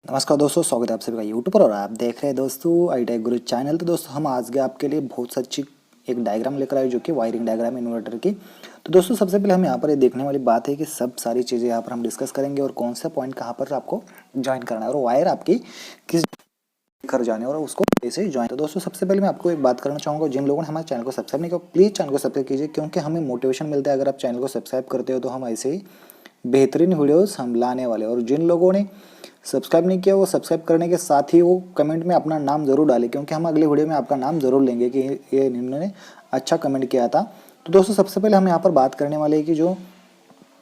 नमस्कार दोस्तों, स्वागत है आप सभी का यूट्यूब पर और आप देख रहे हैं दोस्तों आई टेक गुरु चैनल। तो दोस्तों हम आज के आपके लिए बहुत सच्ची एक डायग्राम लेकर आए जो कि वायरिंग डायग्राम इन्वर्टर की। तो दोस्तों सबसे पहले हम यहाँ पर ये देखने वाली बात है कि सब सारी चीज़ें यहाँ पर हम डिस्कस करेंगे और कौन सा पॉइंट कहाँ पर आपको ज्वाइन करना है और वायर आपकी किस कर जाने और उसको कैसे ज्वाइन। तो दोस्तों सबसे पहले मैं आपको एक बात करना चाहूँगा, जिन लोगों ने हमारे चैनल को सब्सक्राइब नहीं किया प्लीज़ चैनल को सब्सक्राइब कीजिए, क्योंकि हमें मोटिवेशन मिलता है अगर आप चैनल को सब्सक्राइब करते हो तो हम ऐसे ही बेहतरीन वीडियोस हम लाने वाले। और जिन लोगों ने सब्सक्राइब नहीं किया वो सब्सक्राइब करने के साथ ही वो कमेंट में अपना नाम ज़रूर डालें, क्योंकि हम अगले वीडियो में आपका नाम ज़रूर लेंगे कि ये इन्होंने अच्छा कमेंट किया था। तो दोस्तों सबसे पहले हम यहाँ पर बात करने वाले हैं कि जो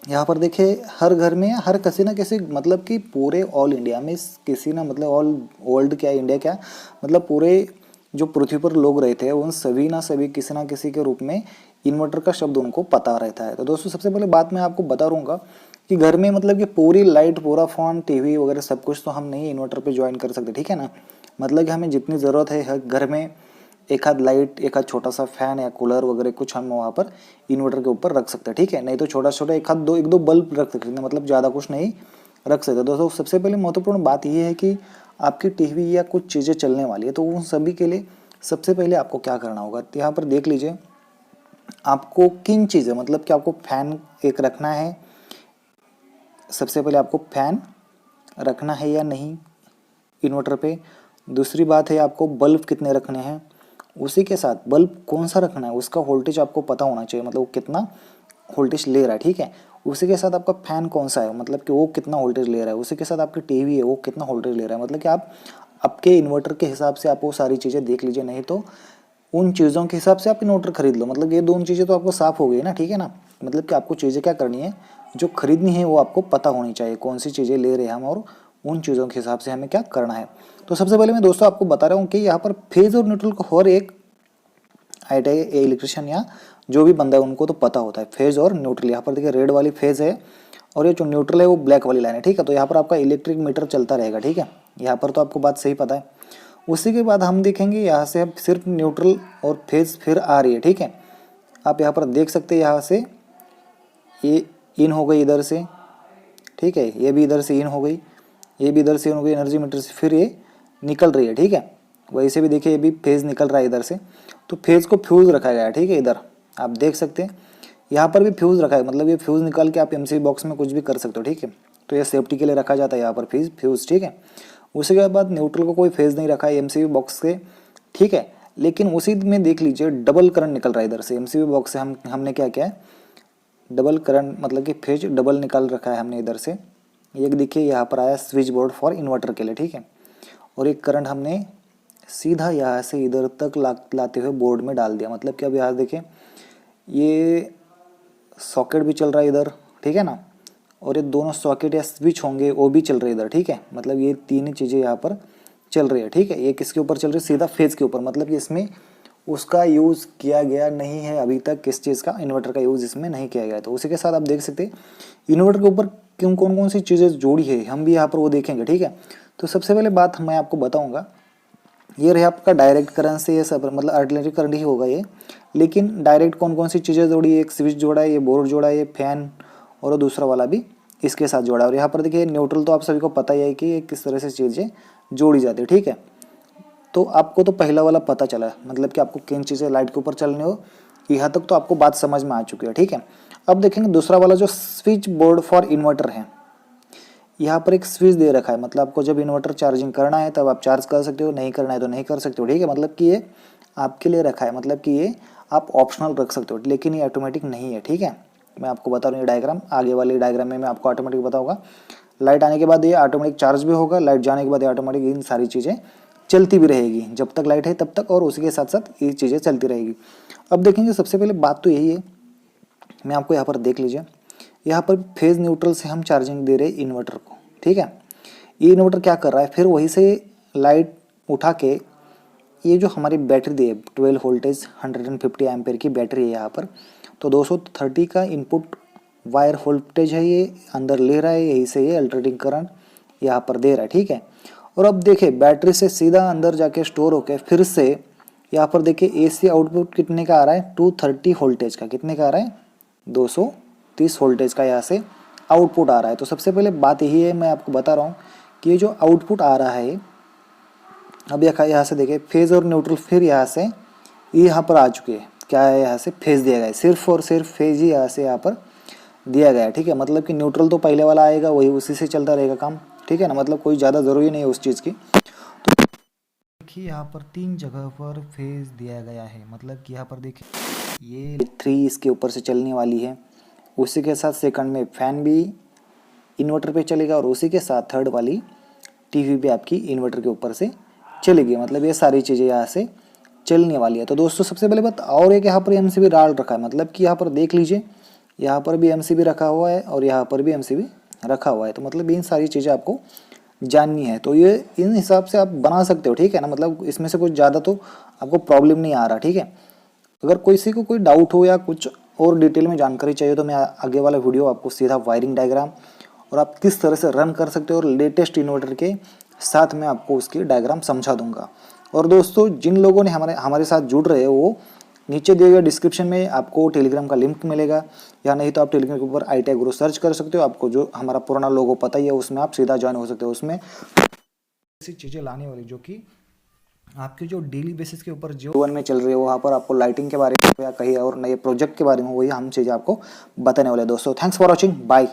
यहाँ पर देखिए हर घर में हर किसी ना किसी मतलब कि पूरे ऑल इंडिया में किसी ना मतलब ऑल वर्ल्ड क्या इंडिया क्या मतलब पूरे जो पृथ्वी पर लोग रहते हैं उन सभी ना सभी किसी ना किसी के रूप में इन्वर्टर का शब्द उनको पता रहता है। तो दोस्तों सबसे पहले बात मैं आपको बता दूंगा कि घर में मतलब कि पूरी लाइट पूरा फ़ोन टीवी वगैरह सब कुछ तो हम नहीं इन्वर्टर पे ज्वाइन कर सकते, ठीक है ना। मतलब कि हमें जितनी ज़रूरत है हर घर में एक आध लाइट एक आध छोटा सा फैन या कूलर वगैरह कुछ हम वहाँ पर इन्वर्टर के ऊपर रख सकते हैं, ठीक है। नहीं तो छोटा छोटा एक दो बल्ब रख सकते हैं, मतलब ज़्यादा कुछ नहीं रख सकते। दोस्तों सबसे पहले महत्वपूर्ण बात यह है कि आपकी टीवी या कुछ चीज़ें चलने वाली है तो उन सभी के लिए सबसे पहले आपको क्या करना होगा, तो यहाँ पर देख लीजिए आपको किन चीज़ें मतलब कि आपको फैन एक रखना है। सबसे पहले आपको फैन रखना है या नहीं इन्वर्टर पे। दूसरी बात है आपको बल्ब कितने रखने हैं, उसी के साथ बल्ब कौन सा रखना है उसका वोल्टेज आपको पता होना चाहिए, मतलब वो कितना वोल्टेज ले रहा है, ठीक है। उसी के साथ आपका फैन कौन सा है मतलब कि वो कितना वोल्टेज ले रहा है। उसी के साथ आपकी टीवी है वो कितना वोल्टेज ले रहा है। मतलब कि आप आपके इन्वर्टर के हिसाब से आप वो सारी चीज़ें देख लीजिए, नहीं तो उन चीज़ों के हिसाब से आप इन्वर्टर खरीद लो। मतलब ये दोनों चीज़ें तो आपको साफ हो गई ना, ठीक है ना। मतलब कि आपको चीज़ें क्या करनी है, जो खरीदनी है वो आपको पता होनी चाहिए कौन सी चीज़ें ले रहे हैं हम और उन चीज़ों के हिसाब से हमें क्या करना है। तो सबसे पहले मैं दोस्तों आपको बता रहा हूँ कि यहाँ पर फेज और न्यूट्रल को हर एक आईटी इलेक्ट्रिशियन या जो भी बंदा है उनको तो पता होता है फेज और न्यूट्रल। यहाँ पर देखिए रेड वाली फेज है और ये जो न्यूट्रल है वो ब्लैक वाली लाइन है, ठीक है। तो यहाँ पर आपका इलेक्ट्रिक मीटर चलता रहेगा, ठीक है। यहाँ पर तो आपको बात सही पता है। उसी के बाद हम देखेंगे यहाँ से अब सिर्फ न्यूट्रल और फेज फिर आ रही है, ठीक है। आप यहाँ पर देख सकते हैं यहाँ से ये इन हो गई इधर से, ठीक है। ये भी इधर से इन हो गई, ये भी इधर से इन हो गई एनर्जी मीटर से, फिर ये निकल रही है, ठीक है। वैसे भी देखिए ये भी फेज निकल रहा है इधर से, तो फेज को फ्यूज रखा गया है, ठीक है। इधर आप देख सकते हैं यहाँ पर भी फ्यूज रखा है, मतलब ये फ्यूज निकाल के आप एमसीबी बॉक्स में कुछ भी कर सकते हो, ठीक है। तो ये सेफ्टी के लिए रखा जाता है यहाँ पर फ्यूज, ठीक है। उसी के बाद न्यूट्रल को कोई फेज नहीं रखा है एमसीबी बॉक्स से, ठीक है। लेकिन उसी में देख लीजिए डबल करंट निकल रहा है इधर से एमसीबी बॉक्स से। हमने क्या किया है, डबल करंट मतलब कि फेज डबल निकाल रखा है हमने इधर से। एक देखिए यहाँ पर आया स्विच बोर्ड फॉर इन्वर्टर के लिए, ठीक है। और एक करंट हमने सीधा यहाँ से इधर तक लाते हुए बोर्ड में डाल दिया। मतलब कि अब यहाँ देखिए ये सॉकेट भी चल रहा है इधर, ठीक है ना। और ये दोनों सॉकेट या स्विच होंगे वो भी चल रहे हैं इधर, ठीक है। मतलब ये तीन ही चीज़ें यहाँ पर चल रही है, ठीक है। ये किसके ऊपर चल रही है, सीधा फेज के ऊपर। मतलब कि इसमें उसका यूज़ किया गया नहीं है अभी तक, किस चीज़ का, इन्वर्टर का यूज़ इसमें नहीं किया गया है। तो उसी के साथ आप देख सकते हैं इन्वर्टर के ऊपर क्यों कौन कौन सी चीज़ें जोड़ी है हम भी यहाँ पर वो देखेंगे, ठीक है। तो सबसे पहले बात मैं आपको बताऊँगा, ये रहे आपका डायरेक्ट करंट से ये सब मतलब अल्टरनेटिव करंट ही होगा ये। लेकिन डायरेक्ट कौन कौन सी चीज़ें जोड़ी है, एक स्विच जोड़ा है, ये बोर्ड जोड़ा है, ये फैन और दूसरा वाला भी इसके साथ जोड़ा है। और यहाँ पर देखिए न्यूट्रल तो आप सभी को पता ही है कि किस तरह से चीज़ें जोड़ी जाती है, ठीक है। तो आपको तो पहला वाला पता चला, मतलब कि आपको किन चीज़ें लाइट के ऊपर चलने हो, यहाँ तक तो आपको बात समझ में आ चुकी है, ठीक है। अब देखेंगे दूसरा वाला जो स्विच बोर्ड फॉर इन्वर्टर है। यहाँ पर एक स्विच दे रखा है, मतलब आपको जब इन्वर्टर चार्जिंग करना है तब आप चार्ज कर सकते हो, नहीं करना है तो नहीं कर सकते हो, ठीक है। मतलब कि ये आपके लिए रखा है, मतलब कि ये आप ऑप्शनल रख सकते हो, लेकिन ये ऑटोमेटिक नहीं है, ठीक है। मैं आपको बता रहा हूँ ये डायग्राम, आगे वाले डायग्राम में मैं आपको ऑटोमेटिक बताऊंगा। लाइट आने के बाद ये ऑटोमेटिक चार्ज भी होगा, लाइट जाने के बाद ये ऑटोमेटिक इन सारी चीज़ें चलती भी रहेगी, जब तक लाइट है तब तक, और उसी के साथ साथ ये चीज़ें चलती रहेगी। अब देखेंगे सबसे पहले बात तो यही है, मैं आपको यहाँ पर देख लीजिए, यहाँ पर फेज न्यूट्रल से हम चार्जिंग दे रहे हैं इन्वर्टर को, ठीक है। ये इन्वर्टर क्या कर रहा है, फिर वहीं से लाइट उठा के ये जो हमारी बैटरी दी है 12 वोल्टेज 150 एम्पेयर की बैटरी है यहाँ पर, तो 230 का इनपुट वायर वोल्टेज है, ये अंदर ले रहा है, यहीं से ये अल्टरनेटिंग करंट यहाँ पर दे रहा है, ठीक है। और अब देखिए बैटरी से सीधा अंदर जाके स्टोर होके फिर से यहाँ पर देखिए एसी आउटपुट कितने का आ रहा है, 230 वोल्टेज का, कितने का आ रहा है, 230 वोल्टेज का यहाँ से आउटपुट आ रहा है। तो सबसे पहले बात यही है, मैं आपको बता रहा हूँ कि ये जो आउटपुट आ रहा है, अब यहाँ से देखिए फेज और न्यूट्रल फिर यहाँ से यहाँ पर आ चुके हैं। क्या है, यहाँ से फेज दिया गया है, सिर्फ और सिर्फ फेज ही यहाँ से यहाँ पर दिया गया है। ठीक है, मतलब कि न्यूट्रल तो पहले वाला आएगा, वही उसी से चलता रहेगा काम। ठीक है ना, मतलब कोई ज़्यादा ज़रूरी नहीं है उस चीज़ की। तो देखिए यहाँ पर 3 जगह पर फेज दिया गया है, मतलब कि यहाँ पर देखिए ये 3 इसके ऊपर से चलने वाली है, उसी के साथ सेकंड में फैन भी इन्वर्टर पे चलेगा और उसी के साथ थर्ड वाली टीवी भी आपकी इन्वर्टर के ऊपर से चलेगी। मतलब ये सारी चीज़ें यहाँ से चलने वाली है। तो दोस्तों सबसे पहले बात और एक यहाँ पर एमसीबी डाल रखा है, मतलब कि यहाँ पर देख लीजिए, यहाँ पर भी एमसीबी रखा हुआ है और यहाँ पर भी एमसीबी रखा हुआ है। तो मतलब इन सारी चीज़ें आपको जाननी है, तो ये इन हिसाब से आप बना सकते हो। ठीक है ना, मतलब इसमें से कुछ ज़्यादा तो आपको प्रॉब्लम नहीं आ रहा। ठीक है, अगर किसी को कोई डाउट हो या कुछ और डिटेल में जानकारी चाहिए तो मैं आगे वाला वीडियो आपको सीधा वायरिंग डायग्राम और आप किस तरह से रन कर सकते हो और लेटेस्ट इन्वर्टर के साथ में आपको उसकी डायग्राम समझा दूंगा। और दोस्तों जिन लोगों ने हमारे साथ जुड़ रहे हैं वो नीचे दिए गए डिस्क्रिप्शन में आपको टेलीग्राम का लिंक मिलेगा, या नहीं तो आप टेलीग्राम के ऊपर ITI गुरु सर्च कर सकते हो। आपको जो हमारा पुराना लोगो पता ही है, उसमें आप सीधा ज्वाइन हो सकते हो। उसमें ऐसी चीज़ें लाने वाली जो कि आपके जो डेली बेसिस के ऊपर जो वन में चल रही है, वहाँ पर आपको लाइटिंग के बारे में या कहीं और नए प्रोजेक्ट के बारे में वही हम चीज़ें आपको बताने वाले हैं। दोस्तों थैंक्स फॉर वॉचिंग, बाय।